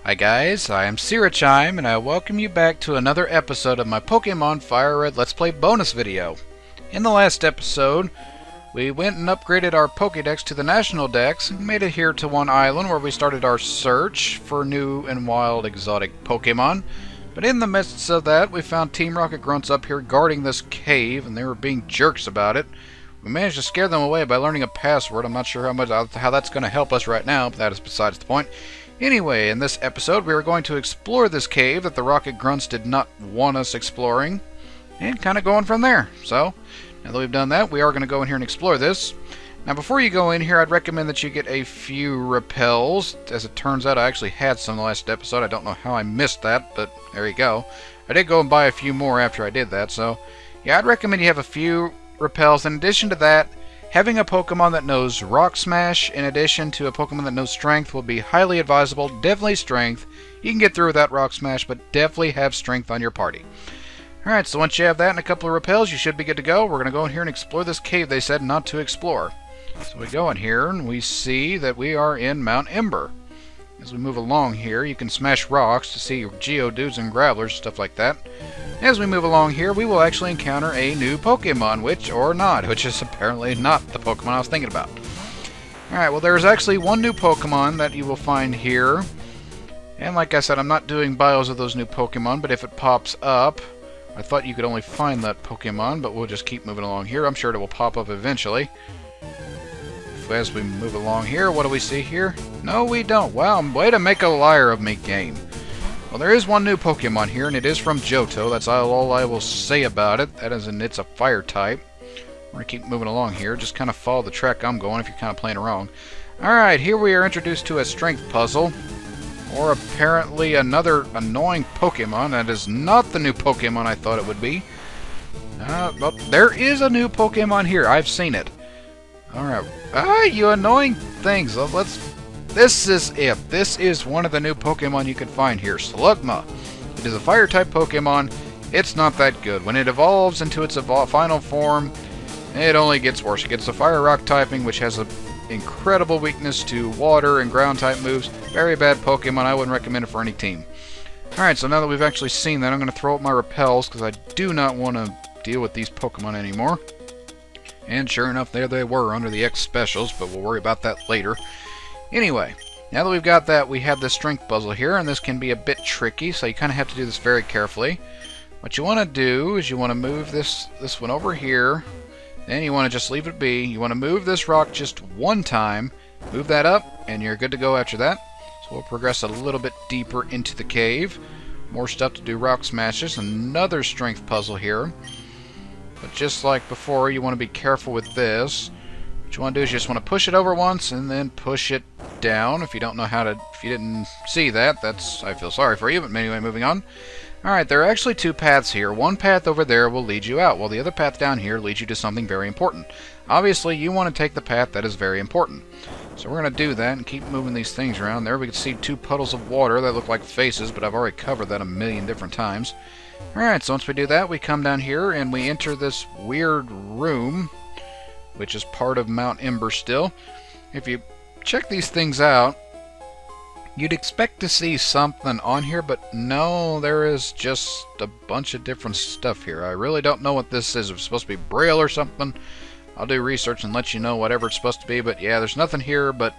Hi guys, I am Syrachime, and I welcome you back to another episode of my Pokemon FireRed Let's Play bonus video. In the last episode, we went and upgraded our Pokédex to the National Dex, and made it here to one island where we started our search for new and wild exotic Pokemon. But in the midst of that, we found Team Rocket Grunts up here guarding this cave, and they were being jerks about it. We managed to scare them away by learning a password. I'm not sure how that's going to help us right now, but that is besides the point. Anyway, in this episode, we are going to explore this cave that the Rocket Grunts did not want us exploring, and kind of going from there. So, now that we've done that, we are going to go in here and explore this. Now, before you go in here, I'd recommend that you get a few repels. As it turns out, I actually had some in the last episode. I don't know how I missed that, but there you go. I did go and buy a few more after I did that, so yeah, I'd recommend you have a few repels. In addition to that, having a Pokemon that knows Rock Smash in addition to a Pokemon that knows Strength will be highly advisable. Definitely Strength. You can get through without Rock Smash, but definitely have Strength on your party. Alright, so once you have that and a couple of repels, you should be good to go. We're going to go in here and explore this cave they said not to explore. So we go in here and we see that we are in Mount Ember. As we move along here, you can smash rocks to see Geodudes and Gravelers, stuff like that. As we move along here, we will actually encounter a new Pokemon, which is apparently not the Pokemon I was thinking about. Alright, well there's actually one new Pokemon that you will find here. And like I said, I'm not doing bios of those new Pokemon, but if it pops up, I thought you could only find that Pokemon, but we'll just keep moving along here. I'm sure it will pop up eventually. As we move along here, what do we see here? No, we don't. Wow, way to make a liar of me, game. Well, there is one new Pokemon here, and it is from Johto. That's all I will say about it. That is, it's a fire type. We're going to keep moving along here. Just kind of follow the track I'm going if you're kind of playing along. Alright, here we are introduced to a strength puzzle. Or apparently another annoying Pokemon. That is not the new Pokemon I thought it would be. Well, there is a new Pokemon here. I've seen it. Alright. Ah, you annoying things. This is one of the new Pokemon you can find here. Slugma. It is a fire-type Pokemon. It's not that good. When it evolves into its final form, it only gets worse. It gets a Fire-Rock typing, which has an incredible weakness to water and ground-type moves. Very bad Pokemon. I wouldn't recommend it for any team. Alright, so now that we've actually seen that, I'm going to throw up my repels, because I do not want to deal with these Pokemon anymore. And sure enough, there they were under the X specials, but we'll worry about that later. Anyway, now that we've got that, we have this strength puzzle here, and this can be a bit tricky, so you kind of have to do this very carefully. What you want to do is you want to move this one over here, then you want to just leave it be. You want to move this rock just one time, move that up, and you're good to go after that. So we'll progress a little bit deeper into the cave. More stuff to do, rock smashes, another strength puzzle here. But just like before, you want to be careful with this. What you want to do is you just want to push it over once and then push it down. If you don't know how to, if you didn't see that, I feel sorry for you, but anyway, moving on. Alright, there are actually two paths here. One path over there will lead you out, while the other path down here leads you to something very important. Obviously, you want to take the path that is very important. So we're going to do that and keep moving these things around. There we can see two puddles of water that look like faces, but I've already covered that a million different times. Alright, so once we do that, we come down here and we enter this weird room, which is part of Mount Ember still. If you check these things out, you'd expect to see something on here, but no, there is just a bunch of different stuff here. I really don't know what this is. If it's supposed to be Braille or something, I'll do research and let you know whatever it's supposed to be, but yeah, there's nothing here but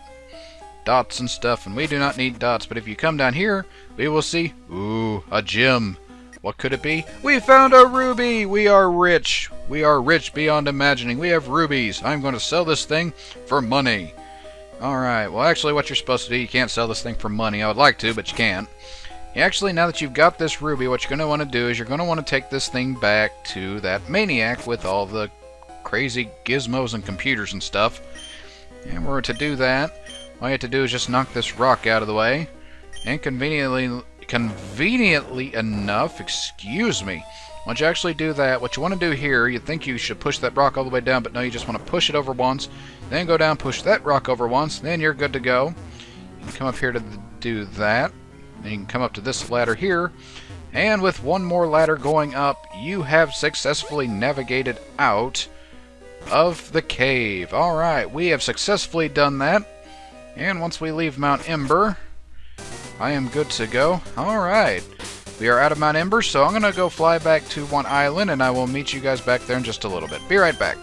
dots and stuff, and we do not need dots. But if you come down here, we will see, ooh, a gem. What could it be? We found a ruby! We are rich! We are rich beyond imagining. We have rubies. I'm going to sell this thing for money. Alright, well actually what you're supposed to do, you can't sell this thing for money. I would like to, but you can't. Actually, now that you've got this ruby, what you're going to want to do is you're going to want to take this thing back to that maniac with all the crazy gizmos and computers and stuff. And we're to do that, all you have to do is just knock this rock out of the way. And conveniently enough, excuse me, once you actually do that, what you want to do here, you think you should push that rock all the way down, but no, you just want to push it over once, then go down, push that rock over once, then you're good to go. You can come up here to do that, then you can come up to this ladder here, and with one more ladder going up, you have successfully navigated out of the cave. Alright, we have successfully done that, and once we leave Mount Ember, I am good to go. Alright. We are out of Mount Ember, so I'm going to go fly back to one island, and I will meet you guys back there in just a little bit. Be right back.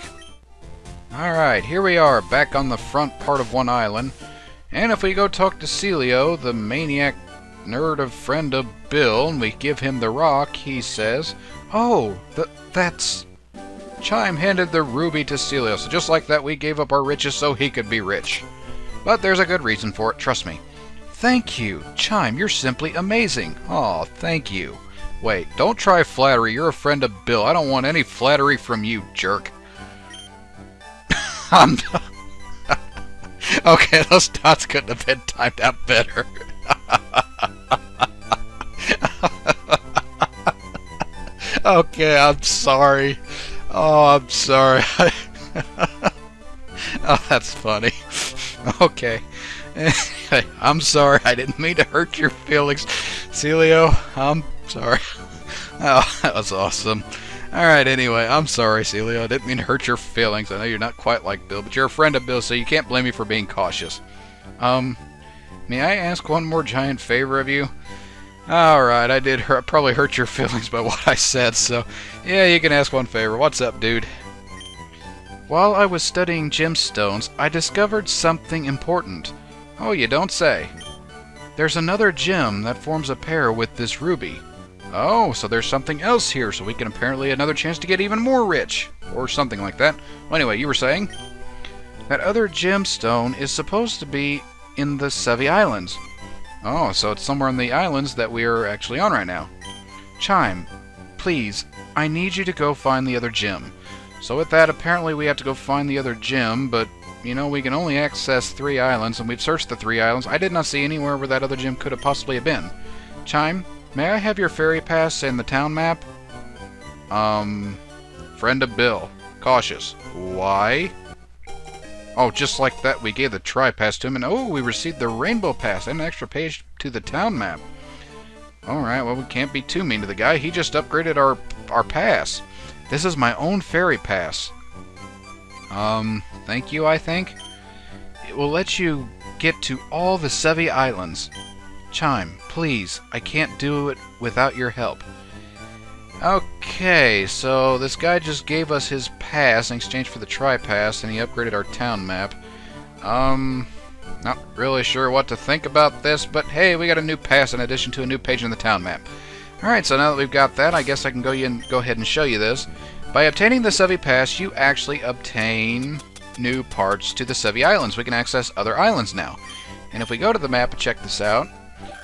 Alright, here we are, back on the front part of one island. And if we go talk to Celio, the maniac nerd of friend of Bill, and we give him the rock, he says, "Oh, that's..." Chime handed the ruby to Celio, so just like that we gave up our riches so he could be rich. But there's a good reason for it, trust me. Thank you, Chime, you're simply amazing. Aw, thank you. Wait, don't try flattery, you're a friend of Bill. I don't want any flattery from you, jerk. Okay, those dots couldn't have been timed out better. Okay, I'm sorry. Oh, I'm sorry. Oh, that's funny. Okay. Anyway, I'm sorry. I didn't mean to hurt your feelings. Celio, I'm sorry. Oh, that was awesome. Alright, anyway, I'm sorry, Celio. I didn't mean to hurt your feelings. I know you're not quite like Bill, but you're a friend of Bill, so you can't blame me for being cautious. May I ask one more giant favor of you? Alright, I did probably hurt your feelings by what I said, so yeah, you can ask one favor. What's up, dude? While I was studying gemstones, I discovered something important. Oh, you don't say. There's another gem that forms a pair with this ruby. Oh, so there's something else here, so we can apparently another chance to get even more rich. Or something like that. Well, anyway, you were saying? That other gemstone is supposed to be in the Sevi Islands. Oh, so it's somewhere in the islands that we are actually on right now. Chime, please, I need you to go find the other gem. So with that, apparently we have to go find the other gem, but, you know, we can only access 3 islands, and we've searched the 3 islands. I did not see anywhere where that other gem could have possibly have been. Chime, may I have your ferry pass and the town map? Friend of Bill. Cautious. Why? Oh, just like that, we gave the tri-pass to him, and oh, we received the rainbow pass and an extra page to the town map. Alright, well, we can't be too mean to the guy. He just upgraded our pass. This is my own ferry pass. Thank you, I think. It will let you get to all the Sevi Islands. Chime, please, I can't do it without your help. Okay, so this guy just gave us his pass in exchange for the tri-pass, and he upgraded our town map. Not really sure what to think about this, but hey, we got a new pass in addition to a new page in the town map. Alright, so now that we've got that, I guess I can go ahead and show you this. By obtaining the Sevi Pass, you actually obtain new parts to the Sevi Islands. We can access other islands now. And if we go to the map and check this out,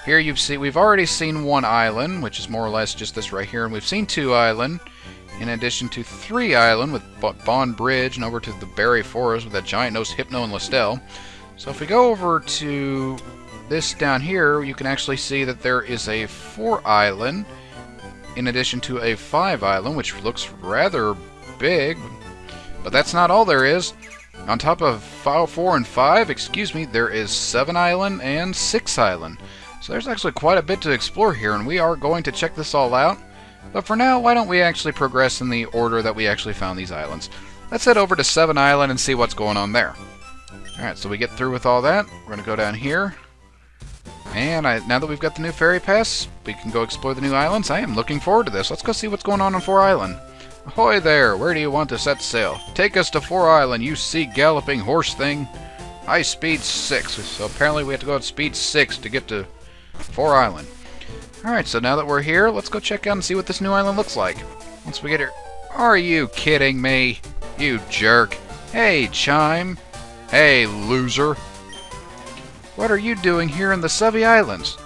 here we've already seen 1 island, which is more or less just this right here, and we've seen 2 island, in addition to 3 island with Bond Bridge, and over to the Berry Forest with that giant nose Hypno and Listel. So if we go over to this down here, you can actually see that there is a 4 island, in addition to a 5 island, which looks rather big, but that's not all there is. On top of 4 and 5, excuse me, there is 7 island and 6 island. So there's actually quite a bit to explore here, and we are going to check this all out. But for now, why don't we actually progress in the order that we actually found these islands. Let's head over to 7 Island and see what's going on there. Alright, so we get through with all that. We're going to go down here. And now that we've got the new ferry pass, we can go explore the new islands. I am looking forward to this. Let's go see what's going on 4 Island. Ahoy there, where do you want to set sail? Take us to 4 Island, you sea galloping horse thing. High speed 6, so apparently we have to go at speed 6 to get to 4 Island. Alright, so now that we're here, let's go check out and see what this new island looks like. Once we get here... Are you kidding me? You jerk. Hey, Chime. Hey, loser. What are you doing here in the Sevi Islands?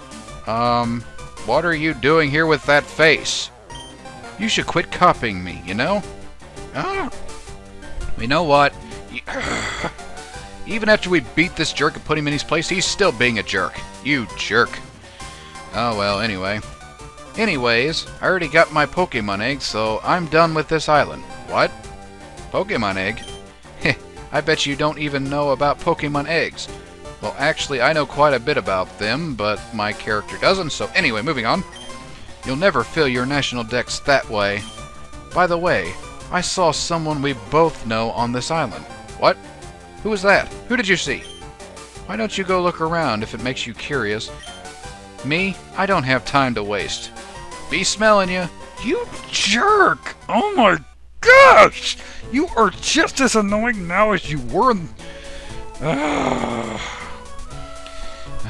What are you doing here with that face? You should quit copying me, you know? You know what? Even after we beat this jerk and put him in his place, he's still being a jerk. You jerk. Oh well, anyway. Anyways, I already got my Pokemon egg, so I'm done with this island. What? Pokemon egg? Heh, I bet you don't even know about Pokemon eggs. Well, actually, I know quite a bit about them, but my character doesn't, so anyway, moving on. You'll never fill your national dex that way. By the way, I saw someone we both know on this island. What? Who was that? Who did you see? Why don't you go look around if it makes you curious? Me? I don't have time to waste. Be smelling you. You jerk! Oh my gosh! You are just as annoying now as you were in...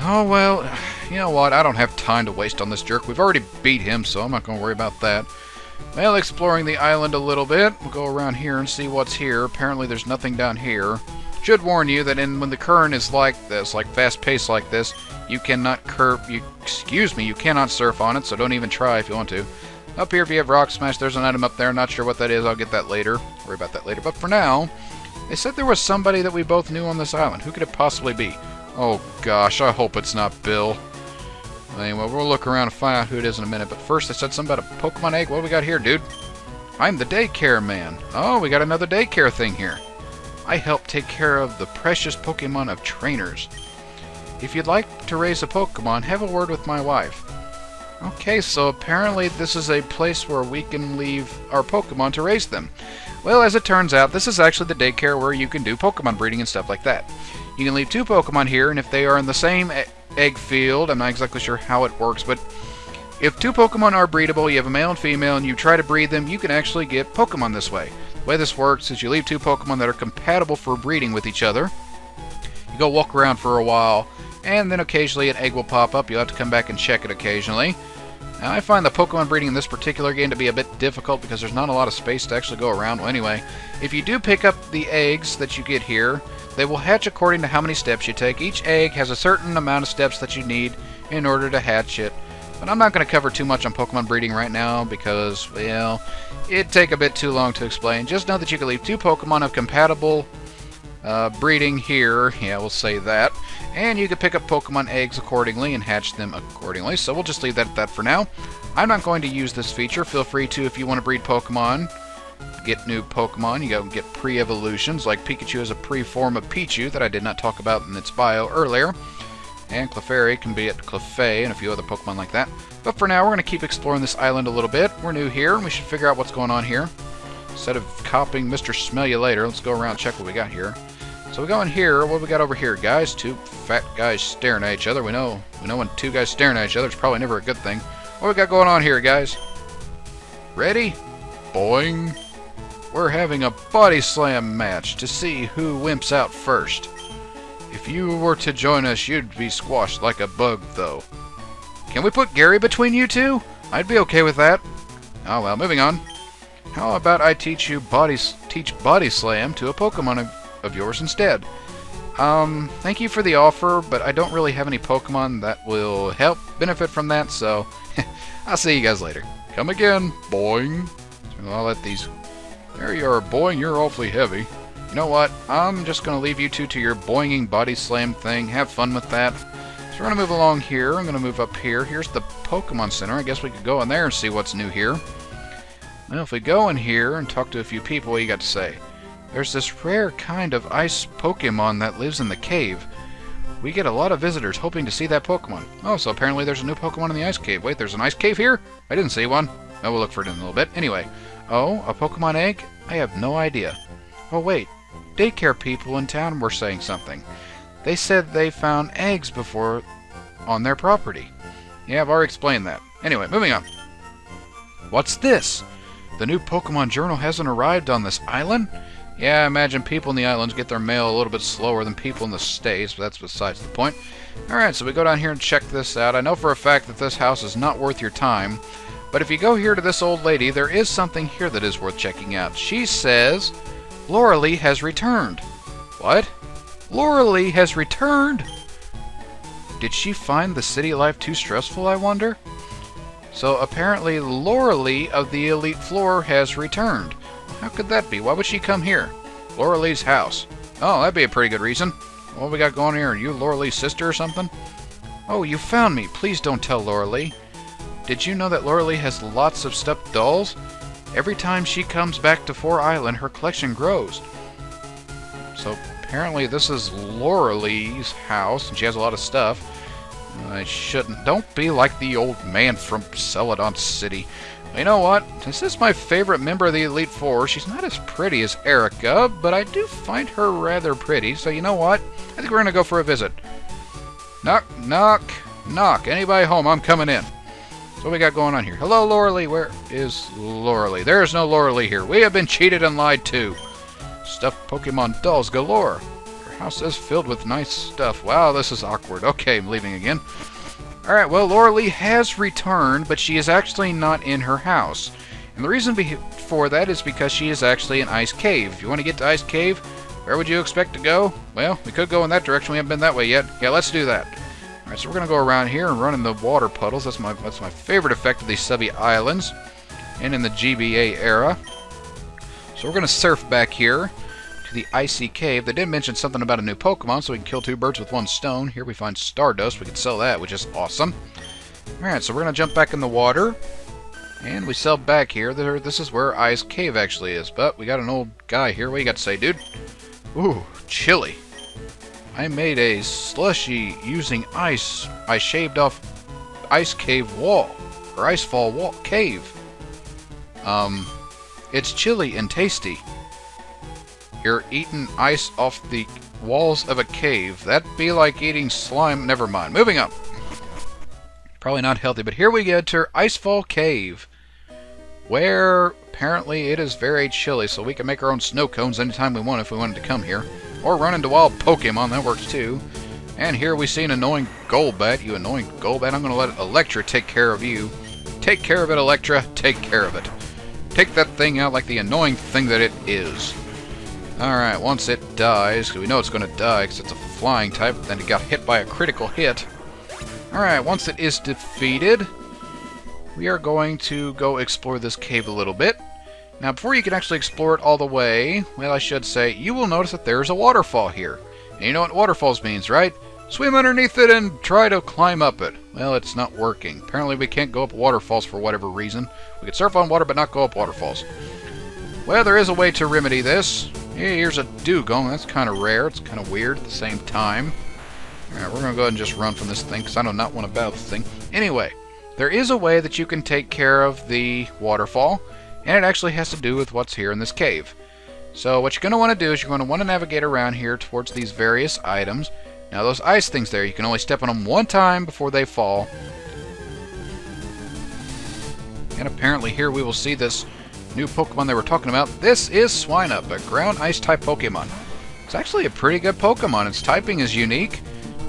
Oh, well, you know what? I don't have time to waste on this jerk. We've already beat him, so I'm not going to worry about that. Well, exploring the island a little bit. We'll go around here and see what's here. Apparently there's nothing down here. Should warn you that when the current is like this, like fast-paced like this, you cannot you cannot surf on it, so don't even try if you want to. Up here, if you have Rock Smash, there's an item up there. Not sure what that is. I'll get that later. Worry about that later. But for now, they said there was somebody that we both knew on this island. Who could it possibly be? Oh gosh, I hope it's not Bill. Anyway, we'll look around and find out who it is in a minute. But first, they said something about a Pokemon egg. What do we got here, dude? I'm the daycare man. Oh, we got another daycare thing here. I help take care of the precious Pokemon of trainers. If you'd like to raise a Pokemon, have a word with my wife. Okay, so apparently this is a place where we can leave our Pokemon to raise them. Well, as it turns out, this is actually the daycare where you can do Pokemon breeding and stuff like that. You can leave 2 Pokemon here, and if they are in the same egg field, I'm not exactly sure how it works, but if 2 Pokemon are breedable, you have a male and female, and you try to breed them, you can actually get Pokemon this way. The way this works is you leave 2 Pokemon that are compatible for breeding with each other. You go walk around for a while, and then occasionally an egg will pop up. You'll have to come back and check it occasionally. Now, I find the Pokemon breeding in this particular game to be a bit difficult because there's not a lot of space to actually go around. Well, anyway, if you do pick up the eggs that you get here, they will hatch according to how many steps you take. Each egg has a certain amount of steps that you need in order to hatch it. But I'm not going to cover too much on Pokemon breeding right now because, well, it'd take a bit too long to explain. Just know that you can leave 2 Pokemon of compatible breeding here. Yeah, we'll say that. And you can pick up Pokemon eggs accordingly and hatch them accordingly. So we'll just leave that at that for now. I'm not going to use this feature. Feel free to if you want to breed Pokemon. Get new Pokemon. You can get pre-evolutions, like Pikachu is a pre-form of Pichu that I did not talk about in its bio earlier. And Clefairy can be at Clefairy and a few other Pokemon like that. But for now, we're going to keep exploring this island a little bit. We're new here, and we should figure out what's going on here. Instead of copying Mr. Smell You Later, let's go around and check what we got here. So we go in here. What do we got over here, guys? 2 fat guys staring at each other. We know when 2 guys staring at each other, it's probably never a good thing. What we got going on here, guys? Ready? Boing. We're having a body slam match to see who wimps out first. If you were to join us, you'd be squashed like a bug, though. Can we put Gary between you 2? I'd be okay with that. Oh well, moving on. How about I teach Body Slam to a Pokemon of yours instead? Thank you for the offer, but I don't really have any Pokemon that will help benefit from that, so I'll see you guys later. Come again, boing. So I'll let these... There you are, boing, you're awfully heavy. You know what? I'm just going to leave you 2 to your boinging body slam thing. Have fun with that. So we're going to move along here. I'm going to move up here. Here's the Pokemon Center. I guess we could go in there and see what's new here. Well, if we go in here and talk to a few people, what you got to say? There's this rare kind of ice Pokemon that lives in the cave. We get a lot of visitors hoping to see that Pokemon. Oh, so apparently there's a new Pokemon in the ice cave. Wait, there's an ice cave here? I didn't see one. Oh, we'll look for it in a little bit. Anyway. Oh, a Pokemon egg? I have no idea. Oh, wait. Daycare people in town were saying something. They said they found eggs before on their property. Yeah, I've already explained that. Anyway, moving on. What's this? The new Pokemon Journal hasn't arrived on this island? Yeah, I imagine people in the islands get their mail a little bit slower than people in the States, but that's besides the point. Alright, so we go down here and check this out. I know for a fact that this house is not worth your time, but if you go here to this old lady, there is something here that is worth checking out. She says... Lauralee has returned. What? Lauralee has returned? Did she find the city life too stressful, I wonder? So apparently Lauralee of the Elite Floor has returned. How could that be? Why would she come here? Lauralee's house. Oh, that'd be a pretty good reason. What we got going here? Are you Lauralee's sister or something? Oh, you found me. Please don't tell Lauralee. Did you know that Lauralee has lots of stuffed dolls? Every time she comes back to 4 Island, her collection grows. So apparently this is Lauralee's house, and she has a lot of stuff. I shouldn't. Don't be like the old man from Celadon City. You know what? This is my favorite member of the Elite Four. She's not as pretty as Erica, but I do find her rather pretty. So you know what? I think we're going to go for a visit. Knock, knock. Knock. Anybody home? I'm coming in. So what we got going on here? Hello, Lauralee. Where is Lauralee? There is no Lauralee here. We have been cheated and lied to. Stuffed Pokemon dolls galore. Your house is filled with nice stuff. Wow, this is awkward. Okay, I'm leaving again. Alright, well, Lauralee has returned, but she is actually not in her house. And the reason for that is because she is actually in Ice Cave. If you want to get to Ice Cave, where would you expect to go? Well, we could go in that direction. We haven't been that way yet. Yeah, let's do that. Alright, so we're going to go around here and run in the water puddles. That's my favorite effect of these subby islands. And in the GBA era. So we're going to surf back here to the Icy Cave. They did mention something about a new Pokemon, so we can kill two birds with one stone. Here we find Stardust. We can sell that, which is awesome. Alright, so we're going to jump back in the water. And we sell back here. This is where Ice Cave actually is. But we got an old guy here. What you got to say, dude? Ooh, chilly. I made a slushy using ice. I shaved off Ice Cave wall. Or Icefall Cave. It's chilly and tasty. You're eating ice off the walls of a cave. That'd be like eating slime. Never mind. Moving up. Probably not healthy, but here we get to Icefall Cave, where apparently it is very chilly, so we can make our own snow cones anytime we want if we wanted to come here. Or run into wild Pokemon, that works too. And here we see an annoying Golbat. You annoying Golbat, I'm going to let Electra take care of you. Take care of it, Electra. Take care of it. Take that thing out like the annoying thing that it is. Alright, once it dies, because we know it's going to die because it's a flying type, then it got hit by a critical hit. Alright, once it is defeated, we are going to go explore this cave a little bit. Now, before you can actually explore it all the way, well, I should say, you will notice that there's a waterfall here. And you know what waterfalls means, right? Swim underneath it and try to climb up it. Well, it's not working. Apparently we can't go up waterfalls for whatever reason. We can surf on water, but not go up waterfalls. Well, there is a way to remedy this. Here's a dugong. That's kind of rare. It's kind of weird at the same time. Alright, we're going to go ahead and just run from this thing, because I do not want to battle this thing. Anyway, there is a way that you can take care of the waterfall, and it actually has to do with what's here in this cave. So what you're going to want to do is you're going to want to navigate around here towards these various items. Now those ice things there, you can only step on them one time before they fall. And apparently here we will see this new Pokemon they were talking about. This is Swinub, a ground ice type Pokemon. It's actually a pretty good Pokemon. Its typing is unique.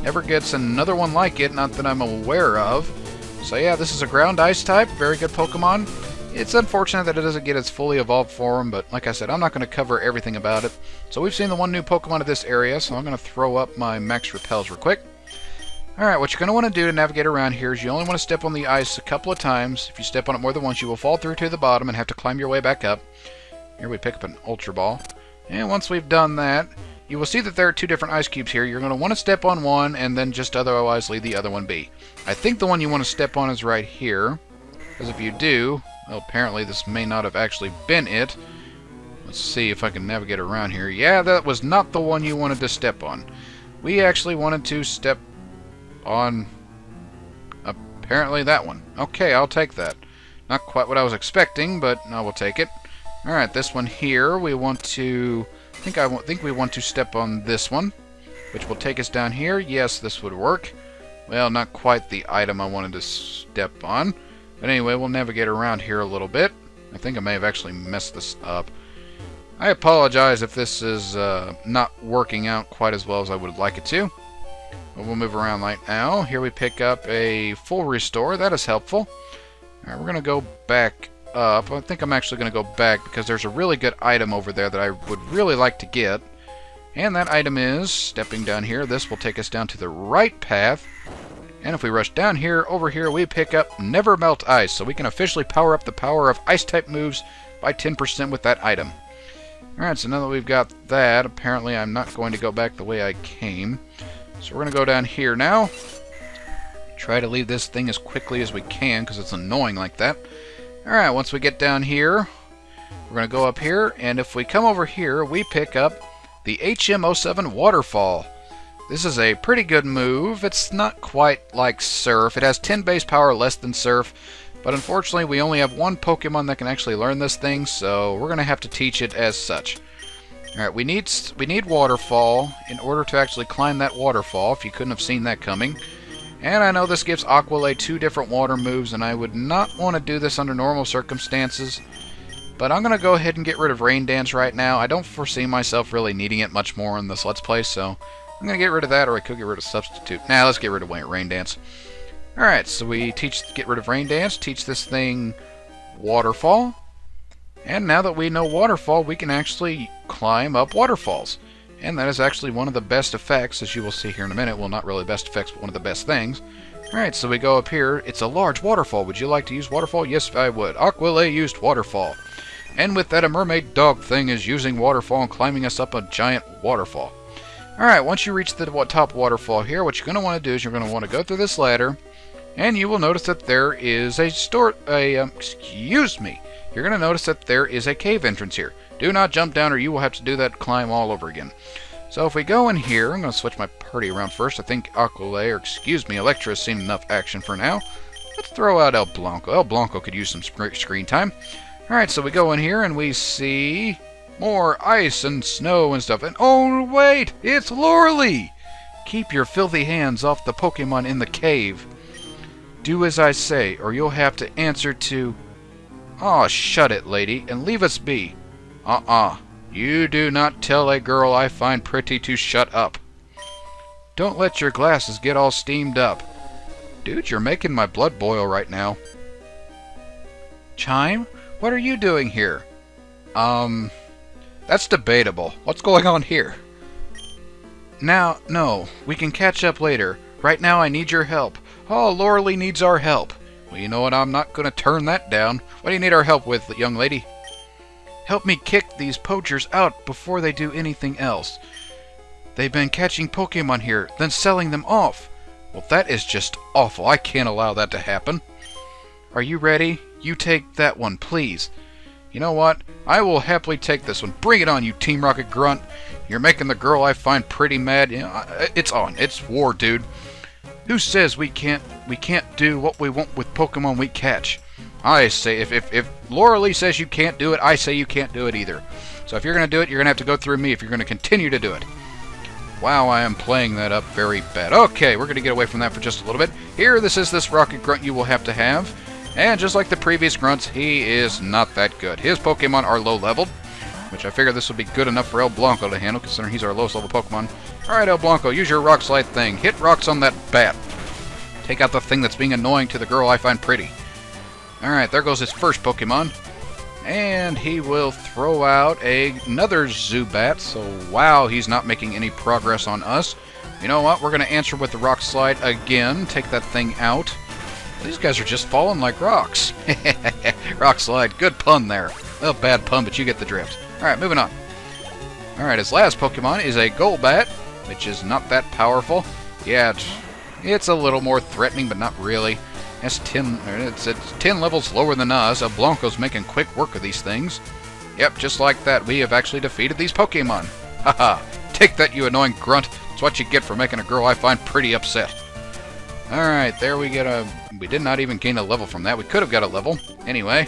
Never gets another one like it, not that I'm aware of. So yeah, this is a ground ice type, very good Pokemon. It's unfortunate that it doesn't get its fully evolved form, but like I said, I'm not going to cover everything about it. So we've seen the one new Pokemon of this area, so I'm going to throw up my max repels real quick. Alright, what you're going to want to do to navigate around here is you only want to step on the ice a couple of times. If you step on it more than once, you will fall through to the bottom and have to climb your way back up. Here we pick up an Ultra Ball. And once we've done that, you will see that there are two different ice cubes here. You're going to want to step on one and then just otherwise leave the other one be. I think the one you want to step on is right here, because if you do, well, apparently this may not have actually been it. Let's see if I can navigate around here. Yeah, that was not the one you wanted to step on. We actually wanted to step on apparently that one. Okay, I'll take that. Not quite what I was expecting, but I will take it. Alright, this one here, we want to... I think we want to step on this one, which will take us down here. Yes, this would work. Well, not quite the item I wanted to step on. But anyway, we'll navigate around here a little bit. I think I may have actually messed this up. I apologize if this is not working out quite as well as I would like it to. But we'll move around right now. Here we pick up a full restore. That is helpful. Alright, we're going to go back up. I think I'm actually going to go back because there's a really good item over there that I would really like to get. And that item is, stepping down here, this will take us down to the right path. And if we rush down here, over here, we pick up Never Melt Ice. So we can officially power up the power of Ice-type moves by 10% with that item. Alright, so now that we've got that, apparently I'm not going to go back the way I came. So we're going to go down here now. Try to leave this thing as quickly as we can, because it's annoying like that. Alright, once we get down here, we're going to go up here, and if we come over here, we pick up the HM07 Waterfall. This is a pretty good move. It's not quite like Surf. It has 10 base power less than Surf, but unfortunately we only have one Pokemon that can actually learn this thing, so we're going to have to teach it as such. Alright, we need Waterfall in order to actually climb that waterfall, if you couldn't have seen that coming. And I know this gives Aqualay 2 different water moves, and I would not want to do this under normal circumstances. But I'm going to go ahead and get rid of Rain Dance right now. I don't foresee myself really needing it much more in this Let's Play, so I'm going to get rid of that, or I could get rid of Substitute. Nah, let's get rid of Rain Dance. Alright, so we get rid of Rain Dance, teach this thing Waterfall. And now that we know Waterfall, we can actually climb up waterfalls. And that is actually one of the best effects, as you will see here in a minute. Well, not really best effects, but one of the best things. Alright, so we go up here. It's a large waterfall. Would you like to use Waterfall? Yes, I would. Aqualay used Waterfall. And with that, a mermaid dog thing is using Waterfall and climbing us up a giant waterfall. Alright, once you reach the top waterfall here, what you're going to want to do is you're going to want to go through this ladder. And you will notice that there is excuse me. You're going to notice that there is a cave entrance here. Do not jump down or you will have to do that climb all over again. So if we go in here, I'm going to switch my party around first. I think Aqualay, or excuse me, Electra has seen enough action for now. Let's throw out El Blanco. El Blanco could use some screen time. Alright, so we go in here and we see more ice and snow and stuff. And oh wait, it's Lorelei! Keep your filthy hands off the Pokemon in the cave. Do as I say, or you'll have to answer to... Aw, shut it, lady, and leave us be. You do not tell a girl I find pretty to shut up. Don't let your glasses get all steamed up. Dude, you're making my blood boil right now. Chime, what are you doing here? That's debatable. What's going on here? Now, no, we can catch up later. Right now I need your help. Oh, Lorelei needs our help. Well, you know what, I'm not going to turn that down. What do you need our help with, young lady? Help me kick these poachers out before they do anything else. They've been catching Pokemon here, then selling them off. Well, that is just awful. I can't allow that to happen. Are you ready? You take that one, please. You know what? I will happily take this one. Bring it on, you Team Rocket grunt. You're making the girl I find pretty mad. You know, it's on. It's war, dude. Who says we can't do what we want with Pokemon we catch? I say, if Lorelei says you can't do it, I say you can't do it either. So if you're going to do it, you're going to have to go through me if you're going to continue to do it. Wow, I am playing that up very bad. Okay, we're going to get away from that for just a little bit. Here, this Rocket Grunt you will have to have. And just like the previous grunts, he is not that good. His Pokemon are low-leveled, which I figure this will be good enough for El Blanco to handle, considering he's our lowest level Pokemon. Alright, El Blanco, use your Rock Slide thing. Hit rocks on that bat. Take out the thing that's being annoying to the girl I find pretty. Alright, there goes his first Pokemon. And he will throw out another Zubat, so wow, he's not making any progress on us. You know what, we're going to answer with the Rock Slide again. Take that thing out. These guys are just falling like rocks. Rock Slide, good pun there. Well, bad pun, but you get the drift. Alright, moving on. Alright, his last Pokemon is a Golbat, which is not that powerful. Yeah, it's a little more threatening, but not really. It's 10 levels lower than us. El Blanco's making quick work of these things. Yep, just like that, we have actually defeated these Pokemon. Haha, take that, you annoying grunt. It's what you get for making a girl I find pretty upset. Alright, there we get a... We did not even gain a level from that. We could have got a level. Anyway.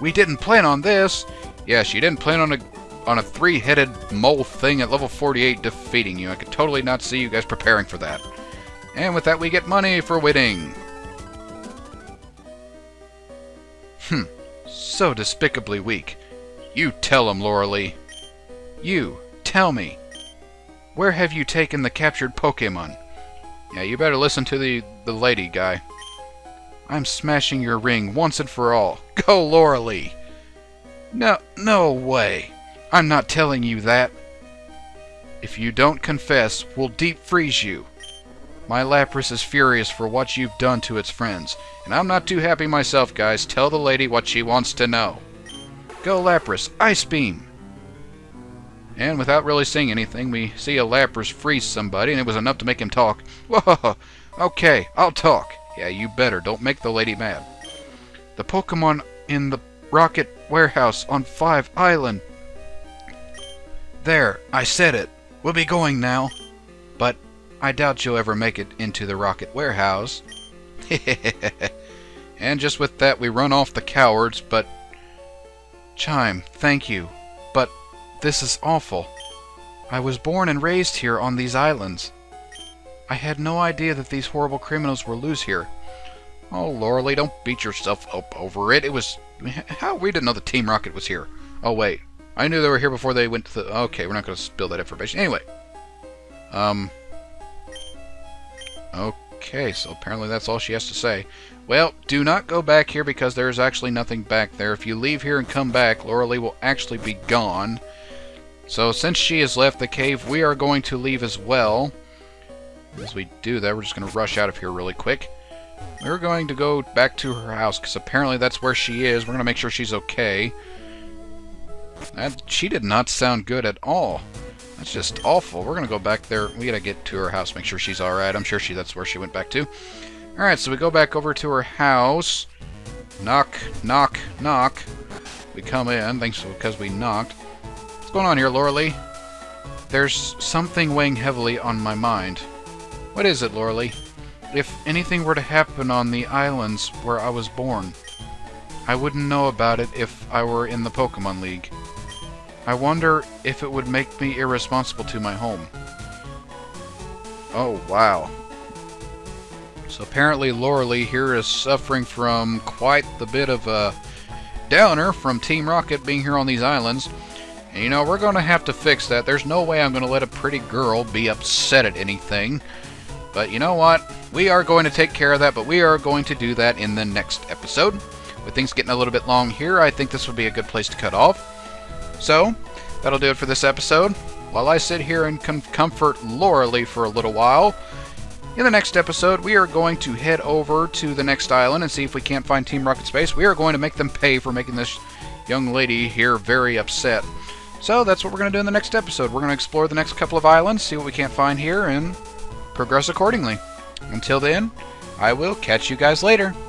We didn't plan on this. Yes, you didn't plan on a three-headed mole thing at level 48 defeating you. I could totally not see you guys preparing for that. And with that, we get money for winning. So despicably weak. You tell him, Lorelei. You, tell me. Where have you taken the captured Pokemon? Yeah, you better listen to the lady guy. I'm smashing your ring once and for all. Go, Lorelei! No way. I'm not telling you that. If you don't confess, we'll deep freeze you. My Lapras is furious for what you've done to its friends, and I'm not too happy myself, guys. Tell the lady what she wants to know. Go, Lapras! Ice Beam! And without really saying anything, we see a Lapras freeze somebody, and it was enough to make him talk. Whoa! Okay, I'll talk. Yeah, you better. Don't make the lady mad. The Pokemon in the Rocket Warehouse on 5 Island. There, I said it. We'll be going now. But I doubt you'll ever make it into the Rocket Warehouse. And just with that, we run off the cowards, but... Chime, thank you. But this is awful. I was born and raised here on these islands. I had no idea that these horrible criminals were loose here. Oh, Lauralee, don't beat yourself up over it. It was... How? We didn't know the Team Rocket was here. Oh, wait. I knew they were here before they went to the... Okay, we're not going to spill that information. Anyway. Okay, so apparently that's all she has to say. Well, do not go back here because there is actually nothing back there. If you leave here and come back, Lauralee will actually be gone. So since she has left the cave, we are going to leave as well. As we do that, we're just going to rush out of here really quick. We're going to go back to her house because apparently that's where she is. We're going to make sure she's okay. She did not sound good at all. That's just awful. We're going to go back there. We got to get to her house, make sure she's alright. I'm sure that's where she went back to. Alright, so we go back over to her house. Knock, knock, knock. We come in, thanks because we knocked. What's going on here, Lauralee? There's something weighing heavily on my mind. What is it, Lauralee? If anything were to happen on the islands where I was born, I wouldn't know about it if I were in the Pokemon League. I wonder if it would make me irresponsible to my home. Oh, wow. So apparently Lauralee here is suffering from quite the bit of a downer from Team Rocket being here on these islands. And you know, we're going to have to fix that. There's no way I'm going to let a pretty girl be upset at anything. But you know what? We are going to take care of that, but we are going to do that in the next episode. With things getting a little bit long here, I think this would be a good place to cut off. So, that'll do it for this episode. While I sit here and comfort Lauralee for a little while, in the next episode, we are going to head over to the next island and see if we can't find Team Rocket Space. We are going to make them pay for making this young lady here very upset. So, that's what we're going to do in the next episode. We're going to explore the next couple of islands, see what we can't find here, and progress accordingly. Until then, I will catch you guys later.